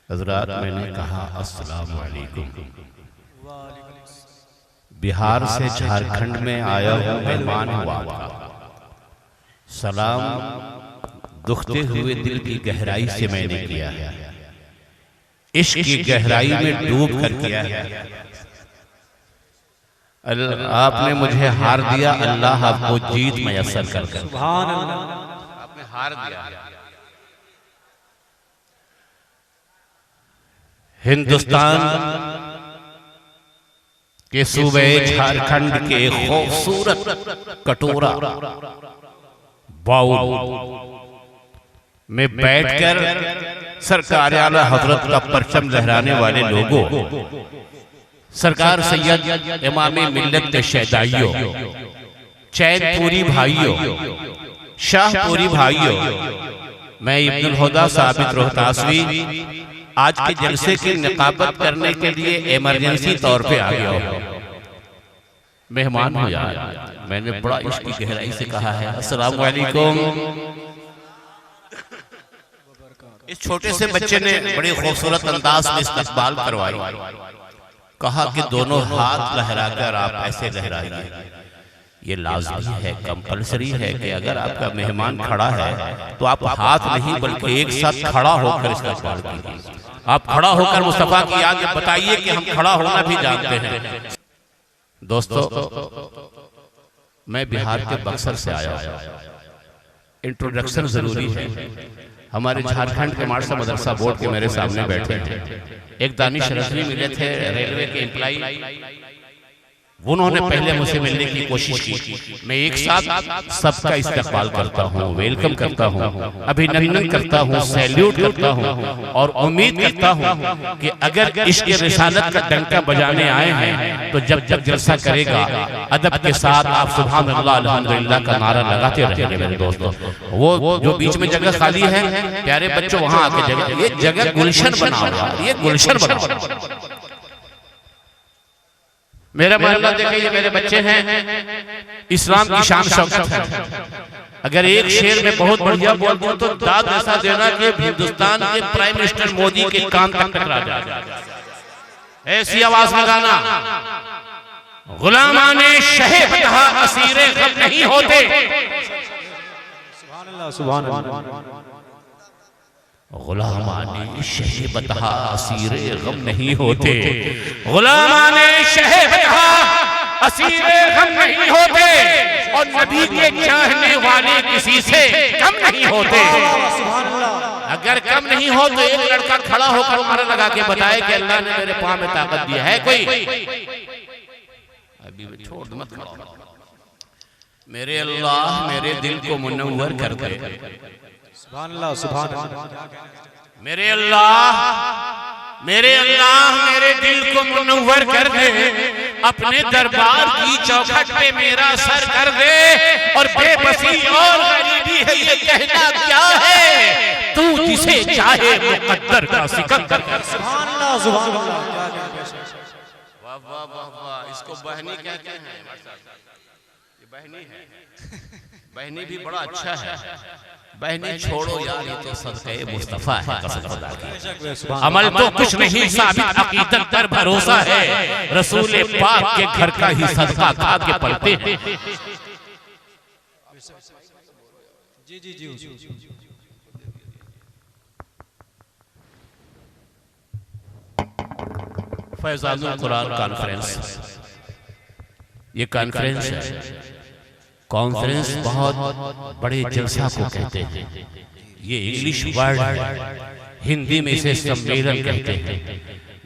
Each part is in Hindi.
हज़रात, मैंने कहा अस्सलामु अलैकुम। बिहार से झारखंड में आया हूँ, मेहमान हुआ था। सलाम दुखते हुए दिल की गहराई से मैंने किया है, इश्क की गहराई में डूब कर किया है। आपने मुझे हार दिया, अल्लाह आपको जीत मयस्सर कर। सुभान अल्लाह, आपने हार दिया। हिंदुस्तान के सूबे झारखंड के खूबसूरत कटोरा बाउल में बैठकर सरकार आला हजरत का परचम लहराने वाले लोगों, सरकार सैयद इमाम मिल्लत शहदाइयों, चैनपुरी भाइयों, शाहपुरी भाइयों, मैं इब्नुल हुदा साबित रोहतासवी आज के जलसे की निकाबत करने के लिए इमरजेंसी तौर पे आ गया हूँ। मेहमान हो यार, मैंने बड़ा इश्क की गहराई से कहा है अस्सलाम वालेकुम। इस छोटे से बच्चे ने बड़े खूबसूरत अंदाज में इस्तकबाल करवाई, कहा कि दोनों हाथ लहराकर आप ऐसे लहराइए। ये लाज़मी है, कंपलसरी है कि अगर आपका मेहमान खड़ा है तो आप हाथ नहीं बल्कि एक साथ खड़ा होकर इस्तकबाल कीजिए। आप खड़ा होकर मुस्तफा की आगे बताइए कि हम खड़ा होना भी जानते हैं। दोस्तों, मैं बिहार के बक्सर से आया हूँ। इंट्रोडक्शन जरूरी है। हमारे झारखंड के मार्शल मदरसा बोर्ड के मेरे सामने बैठे हैं एक दानिश रजवी मिले थे, रेलवे के एम्प्लॉई। उन्होंने पहले मुझसे मिलने की कोशिश की। मैं एक साथ सबका इस्तकबाल करता हूँ, वेलकम करता हूँ, अभिनंदन करता हूँ, सैल्यूट करता हूँ और उम्मीद करता हूँ कि अगर इश्क रिसालत का डंका बजाने आए हैं तो जब जब जलसा करेगा अदब के साथ आप सुभान अल्लाह अल्हम्दुलिल्लाह का नारा लगाते रहेंगे। मेरे दोस्तों, वो जो बीच में जगह खाली है, प्यारे बच्चों वहां आके जगह, ये जगह गुलशन बना हुआ, ये गुलशन बना हुआ। मेरा मोहल्ला देखिए, ये मेरे बच्चे हैं, इस्लाम की शान शौकत है। अगर एक शेर में बहुत बढ़िया बोल दूं तो दाद ऐसा देना कि हिंदुस्तान के प्राइम मिनिस्टर मोदी के कान तक टकरा जाए, ऐसी आवाज लगाना। गुलामाने शहे फतह असीरे गम नहीं होते। सुभान अल्लाह, सुभान अल्लाह। गुलामाने शहे फतह असीरे गम नहीं होते। गुलामाने शहे फतह असीरे गम नहीं होते और नबी के चाहने वाले किसी से कम नहीं होते। अगर कम नहीं हो तो एक लड़का खड़ा होकर नारा लगा के बताए कि अल्लाह ने मेरे पांव में ताकत दी है। कोई अभी छोड़ मत करो। मेरे अल्लाह मेरे दिल को मुनव्वर कर दे। सुभान अल्लाह, सुभान अल्लाह। मेरे अल्लाह मेरे दिल को मुनव्वर कर दे, अपने दरबार की चौखट पे मेरा सर कर दे। और बेबसी और गरीबी है ये कहना क्या है, तू जिसे चाहे मुकद्दर का सिकंदर कर। सुभान अल्लाह, सुभान अल्लाह। वाह वाह वाह वाह, इसको बहनी कहते हैं। ये बहनी है, बहनी भी बड़ा अच्छा है। बहनी छोड़ो यार, ये तो सदक़े मुस्तफा है, कसम खुदा की। अमल तो कुछ नहीं साबित अकीदत पर भरोसा है। रसूल पाक के घर का ही सदका खा के पलते हैं। जी जी जी। फैज़ानुल कुरान कॉन्फ्रेंस, ये कॉन्फ्रेंस है। कॉन्फ्रेंस बहुत बड़े जलसा को कहते हैं। ये इंग्लिश वर्ड है, हिंदी में इसे सम्मेलन कहते हैं।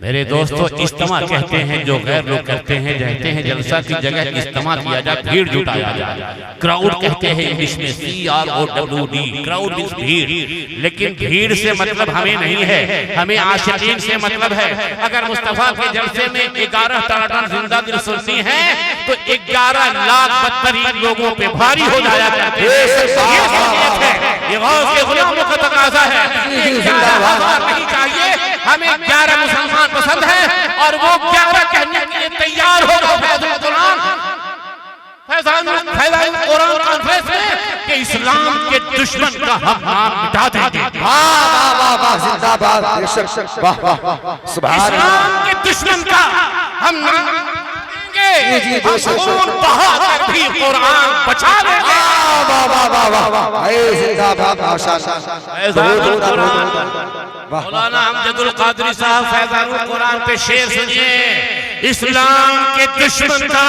मेरे दोस्तों, इज्तिमा कहते हैं जो गैर लोग करते हैं, कहते हैं जलसा की जगह इज्तिमा किया जाए, भीड़ जुटाया जाए। क्राउड कहते हैं इंग्लिश में, CROWD, क्राउड मींस भीड़। लेकिन भीड़ से मतलब हमें नहीं है, हमें आशिकीन से मतलब है। अगर मुस्तफा के जलसे में 11 टन जिंदा दिल सुनती है तो 11 लाख बदतरीन लोगों पे भारी हो जाया करते हैं। ये गौस के गुलामों का तकाज़ा है। नहीं चाहिए, हमें 11 मुसलमान पसंद है और वो 11 कहने के लिए तैयार हो। फैज़ानुल कुरान कॉन्फ्रेंस में कि इस्लाम के दुश्मन का हम नाम मिटा देंगे। वाह वाह वाह वाह, जिंदाबाद, बेशक, वाह वाह, सुभान अल्लाह। इस्लाम के दुश्मन का हम नाम देंगे, हम खून बहाकर भी कुरान बचा लेंगे। वाह वाह वाह वाह वाह, जिंदाबाद, माशाअल्लाह। मौलाना अमजदुल कादरी साहब फैज़ानुल कुरान पे शेर सुनिए। इस्लाम के दुश्मन का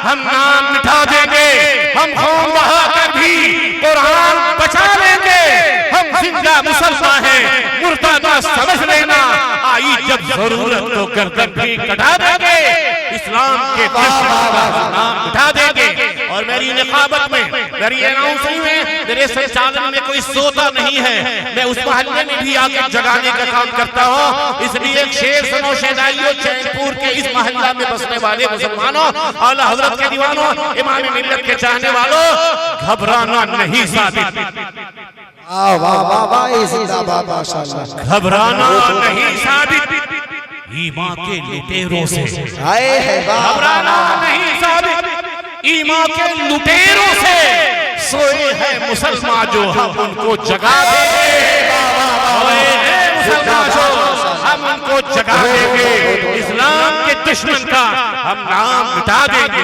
हम नाम मिटा देंगे, हम खून बहाकर भी कुरान बचा लेंगे। हम जिंदा मुसलमान हैं, मुर्दा ना समझ लेना, आई जब जरूरत तो गर्दन भी कटा देंगे। इस्लाम के दुश्मन का नाम मिटा देंगे। और मेरी निकाबत में, मेरी अनाउंसिंग में, मेरे संचालन में कोई सोता नहीं है। मैं उस मोहल्ले में भी आकर जगाने का काम करता हूँ। इसलिए एक शेर सुनो शहदाइयों, चैनपुर के इस मोहल्ला में बसने वाले मुसलमानों, आला हजरत के दीवानों, इमाम मिल्लत के चाहने वालों, घबराना नहीं साबित। वाह वाह वाह वाह, जिंदाबाद, माशाअल्लाह। घबराना नहीं साबित ईमान के लुटेरों से, घबराना नहीं साबित ईमान के लुटेरों से। सोए हैं मुसलमान जो हम उनको जगा देंगे, सोए हैं मुसलमान जो हम उनको जगा देंगे। इस्लाम के दुश्मन का हम नाम मिटा देंगे।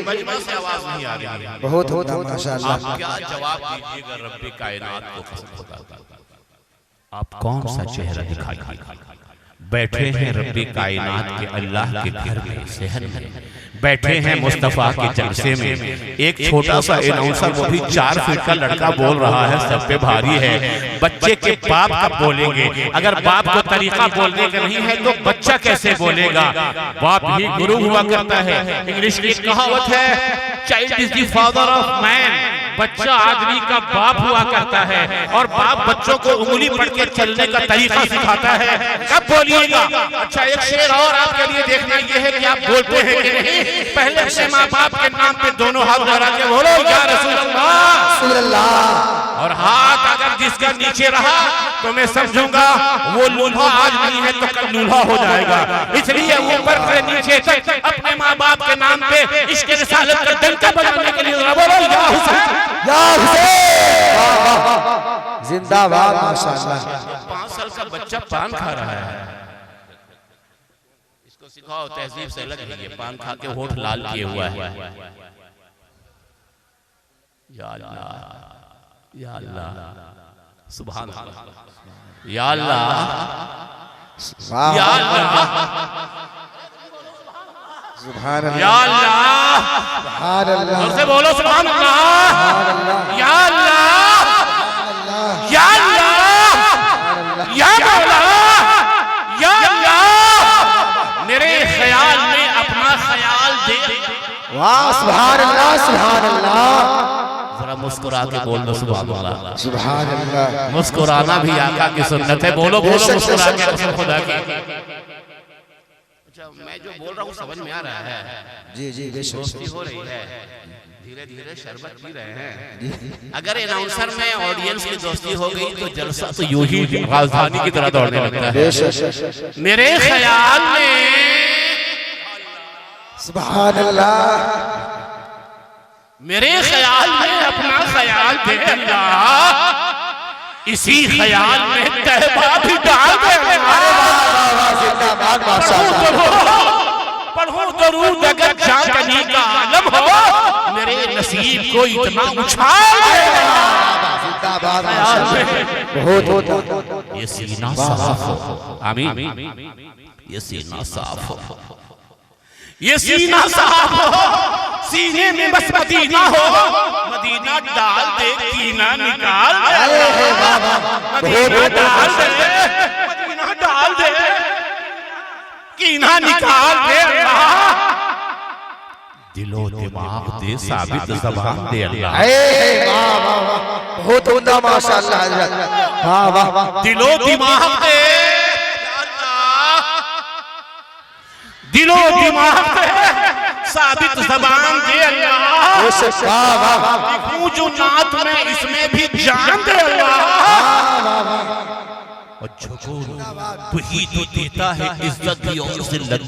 मजमा से आवाज नहीं आ रही, बहुत बहुत माशाअल्लाह। आप क्या जवाब दीजिएगा रब्बे कायनात को? आप कौन सा चेहरा दिखाई बैठे हैं रब्बे कायनात के अल्लाह के घर में, शहर में बैठे हैं मुस्तफा के जलसे में। एक छोटा सा अनाउंसर, वो भी 4 फीट का लड़का बोल रहा है, सब पे भारी है। बच्चे के बाप का बोलेंगे, अगर बाप को तरीका बोलने का नहीं है तो बच्चा कैसे बोलेगा? बाप ही गुरु हुआ करता है। इंग्लिश की कहावत है, child is the father of man. बच्चा आदमी का बाप हुआ करता है, और बाप बच्चों को उंगली पढ़ के चलने का तरीका सिखाता है। कब बोलिएगा? अच्छा, एक शेर और आपके लिए देखना यह है कि आप बोलते हैं कि नहीं। पहले अपने माँ बाप के नाम पे दोनों हाथ लगा के बोलो या रसूल अल्लाह। और हाथ अगर जिसका नीचे रहा तो मैं समझूंगा वो लूल्हा आज नहीं है तो कल लूल्हा हो जाएगा। इसलिए ऊपर से नीचे तक अपने माँ बाप के नाम पे इश्क रिसालत का डंका बजाने के लिए बोलो या हुसैन, या हुसैन, जिंदाबाद, माशाअल्लाह। 5 साल का बच्चा पान खा रहा है, इसको सिखाओ तहजीब से लग रही है। पान खा के होठ लाल किए हुआ है। या अल्लाह, या अल्लाह, सुभान अल्लाह, या अल्लाह, या अल्लाह, सुभान अल्लाह, या अल्लाह, सुभान अल्लाह, जोर से बोलो सुभान अल्लाह, या अल्लाह, या अल्लाह, या मौला, या अल्लाह। मेरे ख्याल में अपना ख्याल दे। वाह, सुभान अल्लाह, सुभान अल्लाह। जरा मुस्कुरा के बोल दो सुभान अल्लाह, सुभान अल्लाह। मुस्कुराना भी आका की सुन्नत है। बोलो बोलो मुस्कुरा के कसम खुदा की। अच्छा, मैं जो बोल रहा हूँ समझ में आ रहा है? जी जी, दोस्ती हो रही है, धीरे धीरे शरबत पी रहे हैं। अगर अनाउंसर में ऑडियंस की दोस्ती हो गई तो जलसा तो यूं ही राजधानी की तरह दौड़ने लगता है। मेरे ख्याल में, सुभान अल्लाह, मेरे ख्याल में अपना ख्याल दे अल्लाह। इसी ख्याल में तहबा भी डाल दे। पढ़ो दरूद अगर चांदनी का आलम हो, मेरे नसीब को इतना उछाल बहुत। ये सीना साफ हो, आमीन। ये सीना साफ हो, ये सीना साफ हो, सीने में बस मदीना हो। मदीना डाल दे, कीना निकाल दे, मदीना डाल दे, मदीना डाल दे, कीना निकाल दे अल्लाह। दिलो दिमाग दे, साबित ज़बान दे अल्लाह। बहुत उम्दा, माशाअल्लाह हज़रत। वाह वाह वाह, दिलो दिमाग दे दिलो दिमाग दे, साबित ज़बान दे अल्लाह। जो नात में इसमें भी जान दे अल्लाह। और झुको वही तो देता है इज्जत भी और जिल्लत।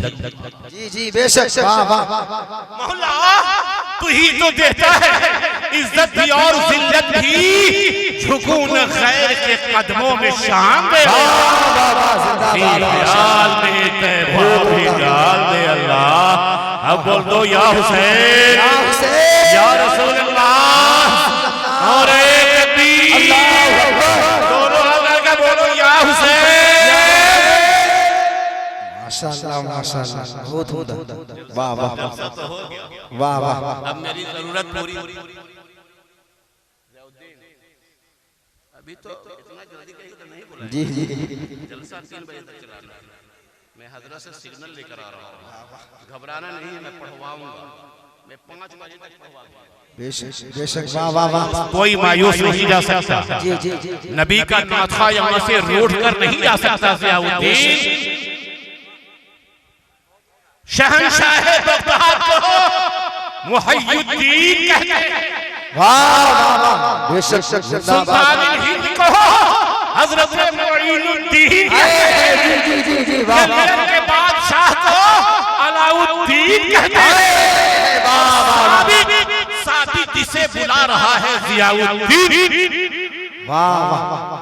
जी जी, बेशक। वाह वाह, मौला तू ही तो देता है इज्जत भी और जिल्लत भी, झुकूं न खैर के कदमों में शाम दे, डाल दे तैबा भी डाल दे अल्लाह। अब बोल दो या हुसैन या रसूल अल्लाह, और एक तीर दोनों हाथ का बोलो या हुसैन। माशाअल्लाह माशाअल्लाह, बहुत वाह वाह वाह वाह। अब मेरी जरूरत पूरी, अभी तो इतना जल्दी कहीं तो नहीं बोला जी जी जलसा 3 बजे तक चलाना है। मैं हजरत से सिग्नल लेकर आ रहा हूँ, घबराना नहीं, मैं पढ़वाऊंगा, मैं 5 बजे तक पढ़वाऊंगा। बेशक बेशक, वाह वाह वाह। कोई मायूस नहीं जा सकता, जी जी जी, नबी का नाथा यहाँ से रोड कर नहीं जा सकता। ज़ियाउद्दीन शहंशाह बगदाद को मुहय्यिद्दीन कहते हैं, वाह वाह वाह, बेशक सुल्तान हिंद को हजरत मुईनुद्दीन कहते हैं, जी जी जी जी, वाह वाह के बादशाह को अलाउद्दीन कहते हैं। साबित इसे बुला रहा है ज़ियाउद्दीन। वाह वाह।